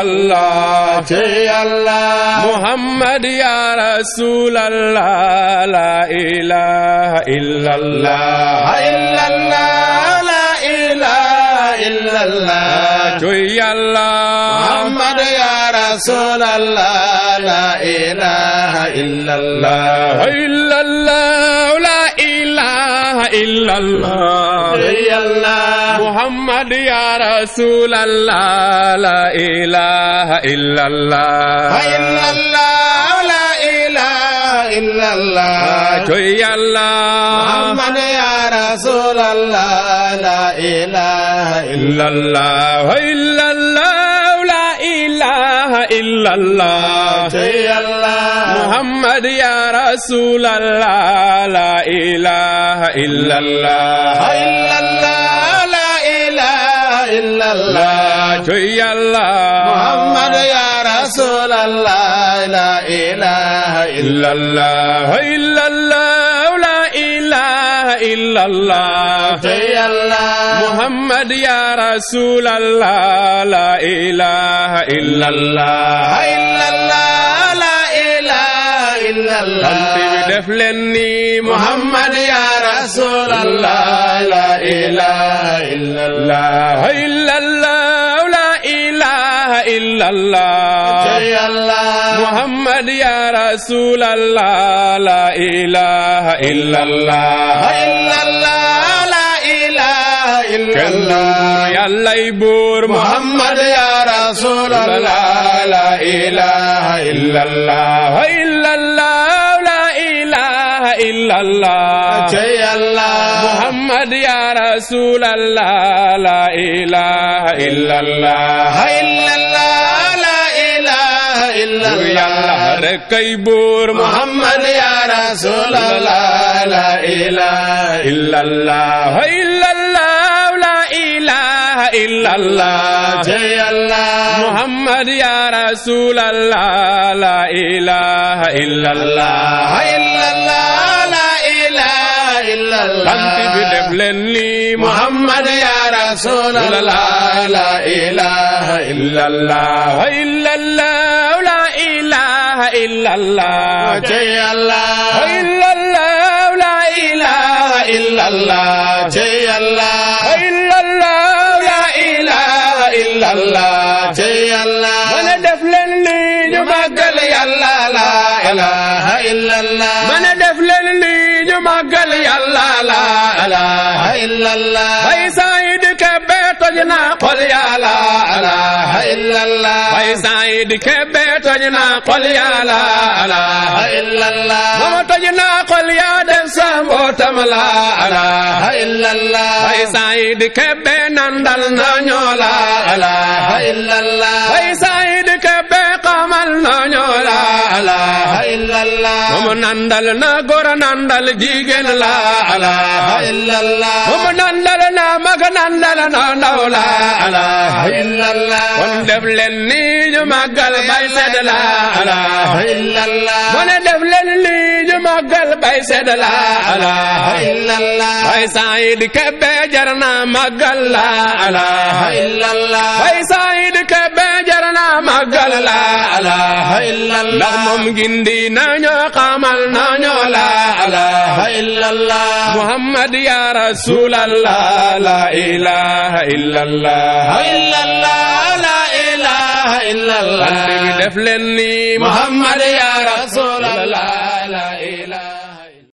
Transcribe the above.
illallah Muhammad ya Rasulallah la ilaha illallah la ilaha illallah Muhammad ya Rasulallah la ilaha illallah la ilaha illallah Muhammad ya Rasulallah la ilaha illallah la ilaha illallah Muhammad ya Rasulallah la ilaha illallah la ilaha illallah Muhammad ya Rasulallah la ilaha illallah la ilaha illallah Muhammad ya Rasulallah la ilaha illallah la ilaha illallah Muhammad ya Rasulallah la ilaha illallah la ilaha illallah def leen ni Muhammad ya Rasulallah la ilaha illallah la ilaha illallah Muhammad ya Rasulallah la ilaha illallah la ilaha illallah Yàllay buur Muhammad ya Rasulallah la ilaha illallah la ilaha illallah Muhammad ya Rasulallah la ilaha illallah la ilaha illallah Yàlla rek kay buur Muhammad ya Rasulallah la ilaha illallah la ilaha illallah Muhammad ya Rasulallah la ilaha illallah la ilaha illallah Tanti bi def leen ni Muhammad ya Rasulallah la ilaha illallah la ilaha illallah la ilaha illallah la ilaha illallah mana def leen li ñu màggal Yàlla la ilaha illallah mana def leen li ñu màggal Yàlla la ilaha illallah bay Saïd Kébé toj na xol Yàlla la ilaha illallah bay Saïd Kébé toj na xol Yàlla la ilaha illallah mama toj na xol ya def sa mbootam la ilaha illallah bay Saïd Kébé nandal na ñoo la ilaha illallah bay Saïd Kébé xamal na ñoo la ilaha illallah mama nandal na góor nandal jigéen la ilaha illallah mama nandal na mag nandal na ndaw la ilaha illallah kon def leen ni ñu màggal bay sedd la ilaha illallah kon def leen ni ñu màggal bay sedd la ilaha illallah bay Saïd Kébé jar na màggal la ilaha illallah bay Saïd Kébé jar na màggal la ilaha illallah ndax moom gindi nañu xamal nañu la ilaha illallah Muhammad ya Rasulallah la ilaha illallah la ilaha illallah def leen ni Muhammad ya Rasul